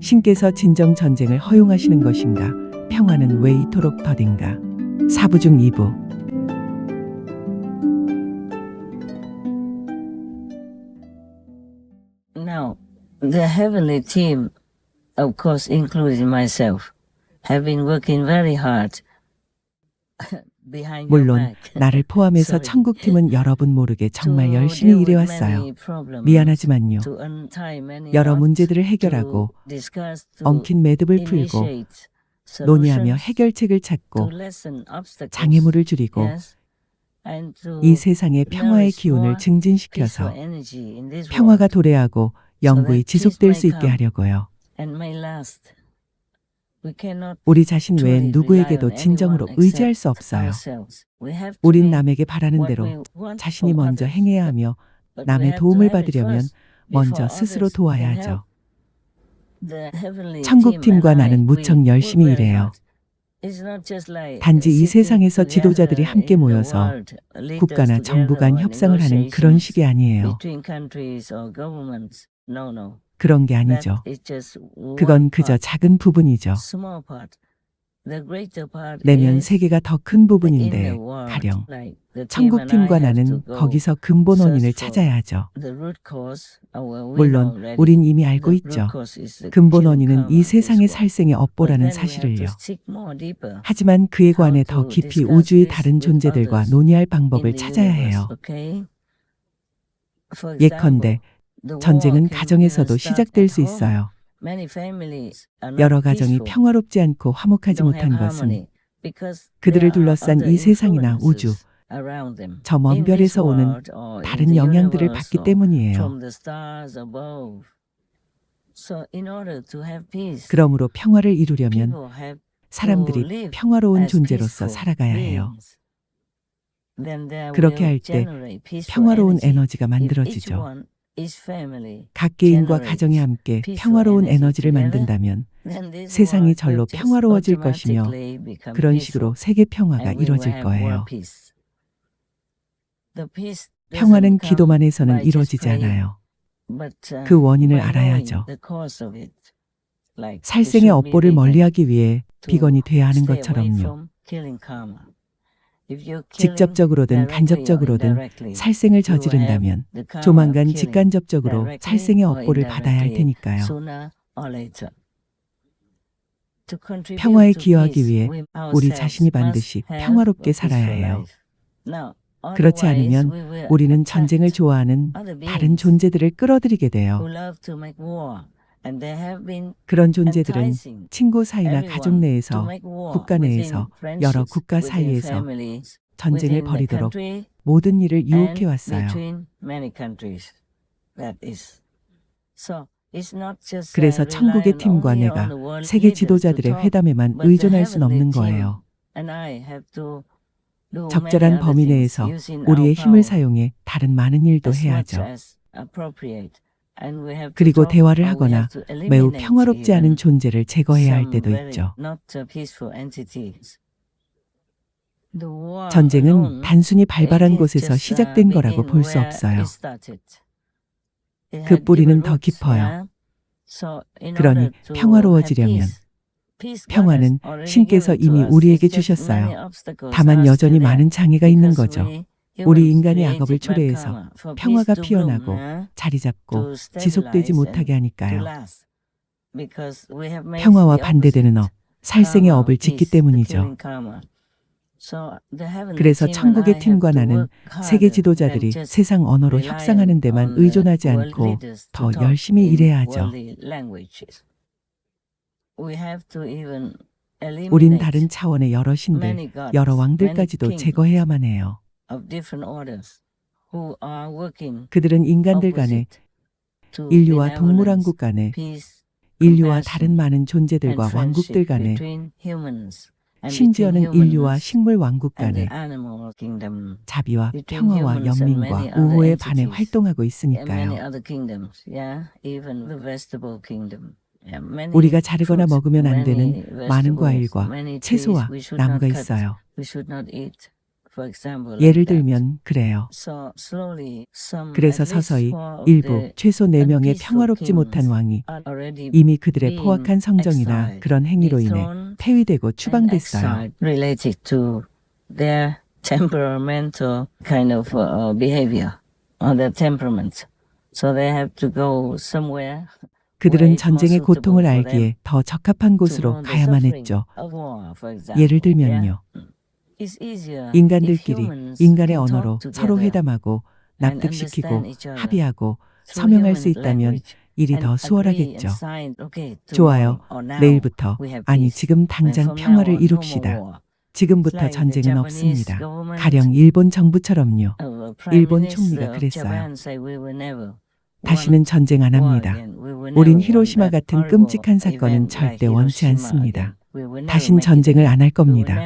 신께서 진정 전쟁을 허용하시는 것인가? 평화는 왜 이토록 더딘가? 4부 중 2부. Now, the heavenly team, of course, including myself, have been working very hard behind your 물론 back. 나를 포함해서 Sorry. 천국팀은 여러분 모르게 정말 To 열심히 deal with 일해왔어요. many problems, 미안하지만요. to untie many 여러 knots, 문제들을 해결하고 to discuss, to 엉킨 매듭을 풀고 initiate 논의하며 solutions, 해결책을 to 찾고 lessen obstacles, 장애물을 줄이고 yes, and to 이 세상의 평화의 nourish 기운을 more 증진시켜서 peaceful energy in this 평화가 world, 도래하고 영구히 지속될 수 있게 하려고요. and may last. We cannot 우리 자신 외엔 truly 누구에게도 rely on 진정으로 anyone 의지할 수 except 없어요. ourselves. We have to 우린 make 남에게 바라는 what 대로 we want 자신이 from 먼저 others, 행해야 하며 but we 남의 have to 도움을 have it 받으려면 first 먼저 before 스스로 others can 도와야 help. 하죠. The heavenly team 천국팀과 and I, 나는 무척 we 열심히 work very 일해요. hard. It's not just like 단지 이 sitting 세상에서 지도자들이 together 함께 in the 모여서 world, leaders 국가나 정부 간 together, or 협상을 하는 그런 negotiations 식이 아니에요. between countries or governments. No, no. 그런 게 That 아니죠. is just one 그건 그저 part, 작은 부분이죠. small part. The greater part 내면 is 세계가 더 큰 the 부분인데 inner world. 가령 Like the team and I 천국팀과 have to 나는 go 거기서 근본 원인을 search for 찾아야 하죠. the root cause. Well, we know 물론 already. 우린 이미 알고 The 있죠. root cause is the 근본 killing 원인은 karma 이 of this 세상의 world. 살생의 But 업보라는 then we have to 사실을요. seek more deeper. 하지만 그에 How 관해 더 to 깊이 discuss 우주의 this 다른 with 존재들과 others 논의할 in 방법을 the 찾아야 universe, 해요. okay? For 예컨대 example, the war 전쟁은 can 가정에서도 start 시작될 at 수 home. 있어요. Many families are not 여러 가정이 peaceful, 평화롭지 않고 화목하지 don't have 못한 것은 harmony, because 그들을 there are 둘러싼 other 이 세상이나 우주, influences around them, 저 먼 in this 별에서 오는 world or in 다른 the 영향들을 universe 받기 or 때문이에요. from the stars above. So in order to have peace, 그러므로 평화를 이루려면 people have to 사람들이 live 평화로운 as 존재로서 peaceful 살아가야 해요. beings. Then there 그렇게 will 할 때 generate peaceful 평화로운 energy. 에너지가 If each 만들어지죠. one, each family 각 개인과 generates 가정이 함께 peaceful 평화로운 energy 에너지를 together, 만든다면 then this 세상이 world 절로 will just 평화로워질 것이며 automatically become 그런 peaceful, 식으로 세계 평화가 and we will 이루어질 have world 거예요. peace. The peace 평화는 doesn't come 기도만 해서는 by just 이루어지지 praying, 않아요. but 그 원인을 by 알아야 knowing 하죠. the cause of it. Like we 살생의 should be 업보를 vegan 멀리하기 위해 to 비건이 돼야 하는 stay away 것처럼요. from killing karma. If you're killing 직접적으로든 directly or 간접적으로든 indirectly, 살생을 you will have 저지른다면 the karma of 조만간 killing 직간접적으로 directly 살생의 or 업보를 받아야 할 indirectly 테니까요. sooner or later. To contribute 평화에 to 기여하기 peace, 위해 we 우리 ourselves 자신이 must 반드시 have 평화롭게 a 살아야 peaceful 해요. life. Now, 그렇지 otherwise 않으면 we will 우리는 전쟁을 attract 좋아하는 other 다른 beings 존재들을 끌어들이게 who 돼요. love to make war, and they have been 그런 존재들은 enticing 친구 사이나 가족 everyone to 내에서, make war 국가 within 내에서, 여러 friendships, 국가 within 사이에서 families, 전쟁을 within the 벌이도록 country, 모든 일을 유혹해 and 왔어요. between many countries. That is. So it's not just 그래서 천국의 relying 팀과 only on 내가 the world 세계 leaders to 지도자들의 talk, 회담에만 but the 의존할 순 heavenly 없는 team 거예요. and I have to do many 적절한 other 범위 things 내에서 using our 우리의 힘을 power 사용해 다른 많은 일도 as much 해야죠. as appropriate. And we have to 그리고 talk, 대화를 or we 하거나 have to 매우 eliminate 평화롭지 even 않은 존재를 제거해야 할 some 때도 very 있죠. not peaceful entities. The war 전쟁은 alone, 단순히 발발한 it didn't 곳에서 just 시작된 거라고 begin 볼 수 where 없어요. it started. It 그 had 뿌리는 deeper 더 roots, 깊어요. yeah? So in 그러니 order to have 평화로워지려면 peace, God has 평화는 already 신께서 given to 이미 us. 우리에게 It's just many 주셨어요. obstacles 다만 are 여전히 still there 많은 장애가 있는 because 거죠. we 우리 humans 인간의 악업을 created bad 초래해서 karma for peace 평화가 to bloom, 피어나고 yeah? 자리 잡고 To 지속되지 stabilize 못하게 and to 하니까요. last. Because we have made 평화와 the 반대되는 업, opposite. 살생의 Karma of 업을 짓기 peace, the 때문이죠. killing karma. So the heavenly 그래서 team and I 천국의 have 팀과 to 나는 work 세계 harder than 지도자들이 just 세상 언어로 relying 협상하는 데만 on the 의존하지 world 않고 leaders to 더 talk 열심히 in 일해야 하죠. worldly languages. We have to even 우린 eliminate 다른 차원의 여러 신들, many gods, 여러 many 왕들까지도 kings 제거해야만 해요. of different orders who are working 그들은 인간들 간에, opposite to 인류와 benevolence, 동물왕국 간에, peace, 인류와 compassion, 다른 많은 and 존재들과 왕국들 friendship 간에, between humans and between 심지어는 인류와 humans 식물 왕국 and the 간에 animal kingdom, 자비와 between 평화와 humans and 연민과 many other 우호에 반해 entities, 활동하고 and many 있으니까요. other kingdoms, yeah, even the vegetable kingdom. 우리가 자르거나 먹으면 안 되는 많은 과일과 채소와 나무가 있어요. 예를 들면 그래요. 그래서 서서히 일부 최소 4명의 평화롭지 못한 왕이 이미 그들의 포악한 성정이나 그런 행위로 인해 폐위되고 추방됐어요. related to their temperamental kind of behavior or their temperament. So they have to go somewhere. 그들은 전쟁의 고통을 알기에 더 적합한 곳으로 가야만 했죠. 예를 들면요. 인간들끼리 인간의 언어로 서로 회담하고 납득시키고 합의하고 서명할 수 있다면 일이 더 수월하겠죠. 좋아요. 내일부터, 아니 지금 당장 평화를 이루읍시다. 지금부터 전쟁은 없습니다. 가령 일본 정부처럼요. 일본 총리가 그랬어요. 다시는 전쟁 안 합니다. 우린 히로시마 같은 끔찍한 사건은 절대 원치 않습니다. 다신 전쟁을 안 할 겁니다.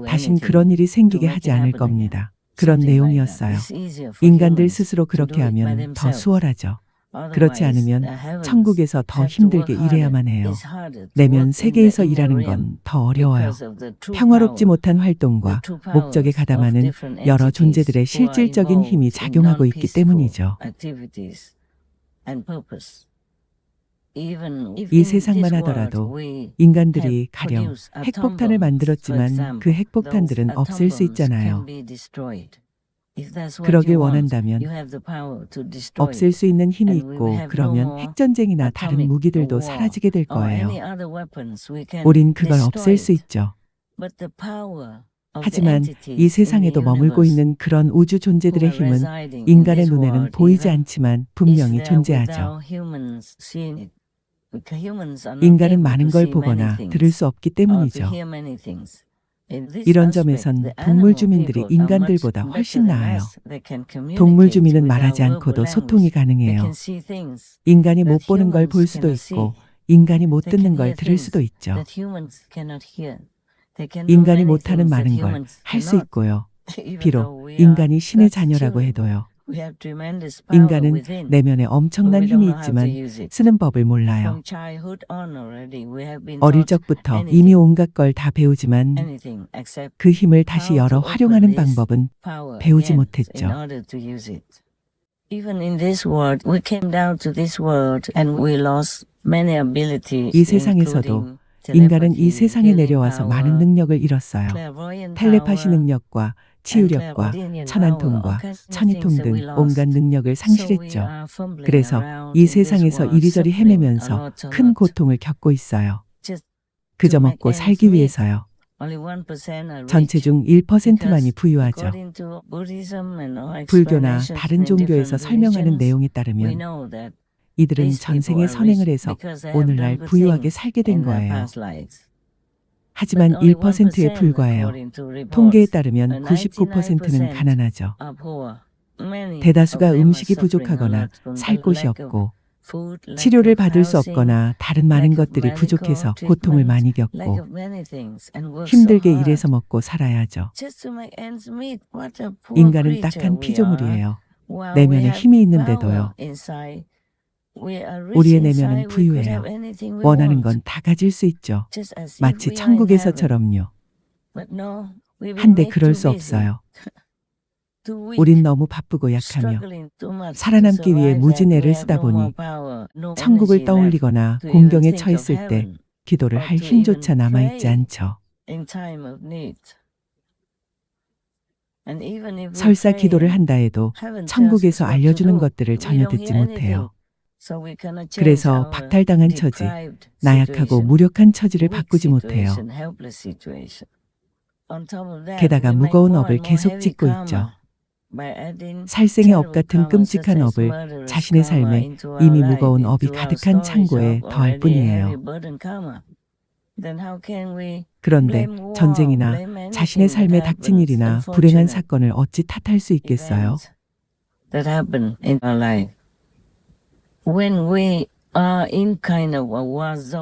다신 그런 일이 생기게 하지 않을 겁니다. 그런 내용이었어요. 인간들 스스로 그렇게 하면 더 수월하죠. 그렇지 않으면 천국에서 더 힘들게 일해야만 해요. 내면 세계에서 일하는 건 더 어려워요. 평화롭지 못한 활동과 목적에 가담하는 여러 존재들의 실질적인 힘이 작용하고 있기 때문이죠. 이 세상만 하더라도 인간들이 가령 핵폭탄을 만들었지만 그 핵폭탄들은 없앨 수 있잖아요. 그러길 원한다면 없앨 수 있는 힘이 있고 그러면 핵전쟁이나 다른 무기들도 사라지게 될 거예요. 우린 그걸 없앨 수 있죠. 하지만 이 세상에도 머물고 있는 그런 우주 존재들의 힘은 인간의 눈에는 보이지 않지만 분명히 존재하죠. 인간은 많은 걸 보거나 들을 수 없기 때문이죠. 이런 점에선 동물 주민들이 인간들보다 훨씬 나아요. 동물 주민은 말하지 않고도 소통이 가능해요. 인간이 못 보는 걸 볼 수도 있고 인간이 못 듣는 걸 들을 수도 있죠. 인간이 못하는 많은 걸 할 수 있고요. 비록 인간이 신의 자녀라고 해도요. 인간은 내면에 엄청난 힘이 있지만 쓰는 법을 몰라요. 어릴 적부터 이미 온갖 걸 다 배우지만 그 힘을 다시 열어 활용하는 방법은 배우지 못했죠. 이 세상에서도 인간은 이 세상에 내려와서 많은 능력을 잃었어요. 텔레파시 능력과 치유력과 천안통과 천이통 등 온갖 능력을 상실했죠. 그래서 이 세상에서 이리저리 헤매면서 큰 고통을 겪고 있어요. 그저 먹고 살기 위해서요. 전체 중 1%만이 부유하죠. 불교나 다른 종교에서 설명하는 내용에 따르면 이들은 전생에 선행을 해서 오늘날 부유하게 살게 된 거예요. 하지만 1%에 불과해요. 통계에 따르면 99%는 가난하죠. 대다수가 음식이 부족하거나 살 곳이 없고 치료를 받을 수 없거나 다른 많은 것들이 부족해서 고통을 많이 겪고 힘들게 일해서 먹고 살아야죠. 인간은 딱한 피조물이에요. 내면에 힘이 있는데도요. 우리의 내면은 부유해요. 원하는 건 다 가질 수 있죠. 마치 천국에서처럼요. 한데 그럴 수 없어요. 우린 너무 바쁘고 약하며 살아남기 위해 무진 애를 쓰다 보니 천국을 떠올리거나 공경에 처했을 때 기도를 할 힘조차 남아있지 않죠. 설사 기도를 한다 해도 천국에서 알려주는 것들을 전혀 듣지 못해요. 그래서 박탈당한 처지, 나약하고 무력한 처지를 바꾸지 못해요. 게다가 무거운 업을 계속 짓고 있죠. 살생의 업 같은 끔찍한 업을 자신의 삶에 이미 무거운 업이 가득한 창고에 더할 뿐이에요. 그런데 전쟁이나 자신의 삶에 닥친 일이나 불행한 사건을 어찌 탓할 수 있겠어요?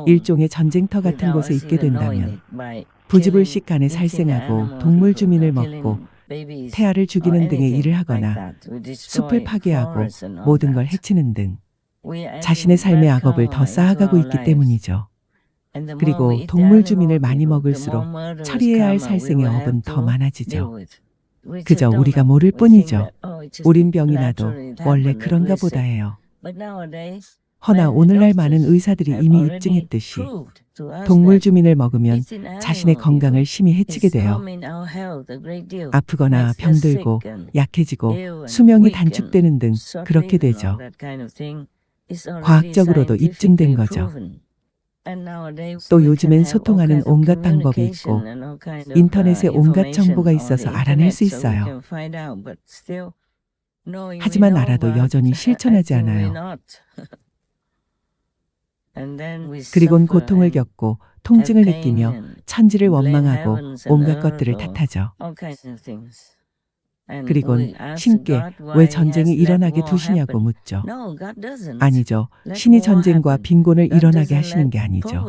일종의 전쟁터 같은 곳에 있게 된다면 부지불식 간에 살생하고 동물 주민을 먹고 태아를 죽이는 등의 일을 하거나 숲을 파괴하고 모든 걸 해치는 등 자신의 삶의 악업을 더 쌓아가고 있기 때문이죠. 그리고 동물 주민을 많이 먹을수록 처리해야 할 살생의 업은 더 많아지죠. 그저 우리가 모를 뿐이죠. 우린 병이 나도 원래 그런가 보다 해요. 허나 오늘날 많은 의사들이 이미 입증했듯이 동물 주민을 먹으면 자신의 건강을 심히 해치게 돼요. 아프거나 병들고 약해지고 수명이 단축되는 등 그렇게 되죠. 과학적으로도 입증된 거죠. 또 요즘엔 소통하는 온갖 방법이 있고 인터넷에 온갖 정보가 있어서 알아낼 수 있어요. 하지만 알아도 여전히 실천하지 않아요. 그리곤 고통을 겪고 통증을 느끼며 천지를 원망하고 온갖 것들을 탓하죠. 그리곤 신께 왜 전쟁이 일어나게 두시냐고 묻죠. 아니죠. 신이 전쟁과 빈곤을 일어나게 하시는 게 아니죠.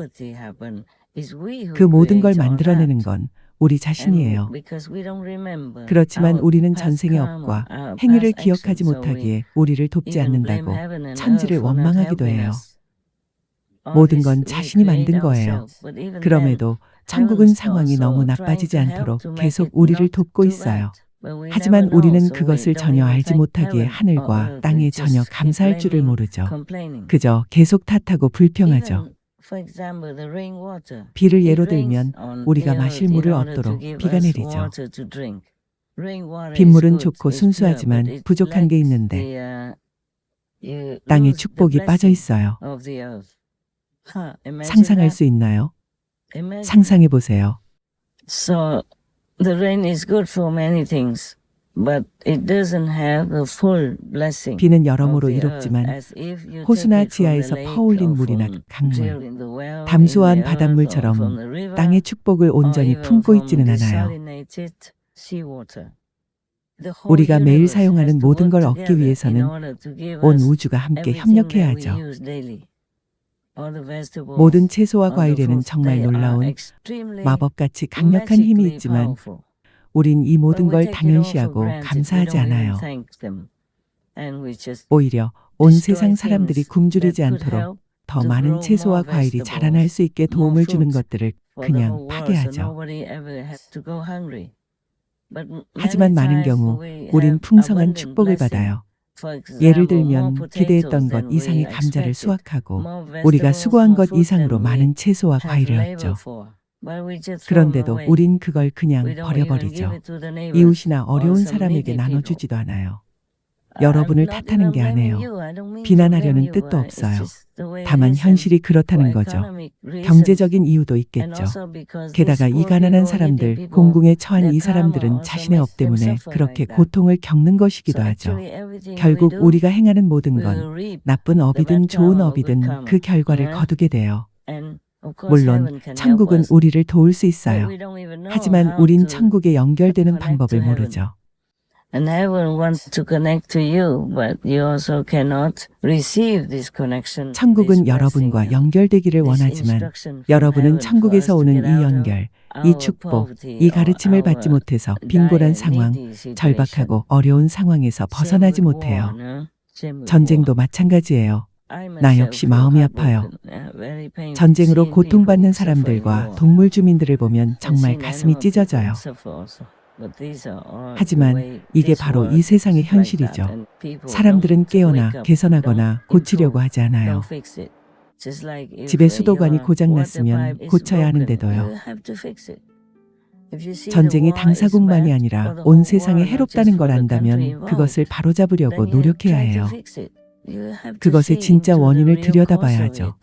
그 모든 걸 만들어내는 건 우리 자신이에요. 그렇지만 우리는 전생의 업과 행위를 기억하지 못하기에 우리를 돕지 않는다고 천지를 원망하기도 해요. 모든 건 자신이 만든 거예요. 그럼에도 천국은 상황이 너무 나빠지지 않도록 계속 우리를 돕고 있어요. 하지만 우리는 그것을 전혀 알지 못하기에 하늘과 땅에 전혀 감사할 줄을 모르죠. 그저 계속 tat하고 불평하죠. 비를 예로 들면 우리가 마실 물을 얻도록 비가 내리죠. 빗물은 좋고 순수하지만 부족한 게 있는데 땅에 축복이 빠져 있어요. 상상할 수 있나요? 상상해 보세요. So the rain is good for many things, but it doesn't have the full blessing. 비는 여러모로 이롭지만 호수나 지하에서 퍼올린 물이나 강물, 담수한 바닷물처럼 땅의 축복을 온전히 품고 있지는 않아요. 우리가 매일 사용하는 모든 걸 얻기 위해서는 온 우주가 함께 협력해야 하죠. 모든 채소와 과일에는 정말 놀라운 마법같이 강력한 힘이 있지만 우린 이 모든 걸 당연시하고 감사하지 않아요. 오히려 온 세상 사람들이 굶주리지 않도록 더 많은 채소와 과일이 자라날 수 있게 도움을 주는 것들을 그냥 파괴하죠. 하지만 많은 경우 우린 풍성한 축복을 받아요. 예를 들면 기대했던 것 이상의 감자를 수확하고 우리가 수고한 것 이상으로 많은 채소와 과일을 얻죠. 그런데도 우린 그걸 그냥 버려버리죠. 이웃이나 어려운 사람에게 나눠주지도 않아요. 여러분을 탓하는 게 아니에요. 비난하려는 뜻도 없어요. 다만 현실이 그렇다는 거죠. 경제적인 이유도 있겠죠. 게다가 이 가난한 사람들, 공궁에 처한 이 사람들은 자신의 업 때문에 그렇게 고통을 겪는 것이기도 하죠. 결국 우리가 행하는 모든 건 나쁜 업이든 좋은 업이든 그 결과를 거두게 돼요. 물론 천국은 우리를 도울 수 있어요. 하지만 우린 천국에 연결되는 방법을 모르죠. And heaven wants to connect to you, but you also cannot receive this connection. 천국은 여러분과 연결되기를 원하지만 여러분은 천국에서 오는 이 연결, 이 축복, 이 가르침을 받지 못해서 빈곤한 상황, 절박하고 어려운 상황에서 벗어나지 못해요. 전쟁도 마찬가지예요. 나 역시 마음이 아파요. 전쟁으로 고통받는 사람들과 동물 주민들을 보면 정말 가슴이 찢어져요. 하지만 이게 바로 이 세상의 현실이죠. 사람들은 깨어나 개선하거나 고치려고 하지 않아요. 집에 수도관이 고장났으면 고쳐야 하는데도요. 전쟁이 당사국만이 아니라 온 세상에 해롭다는 걸 안다면 그것을 바로잡으려고 노력해야 해요. 그것의 진짜 원인을 들여다봐야 하죠.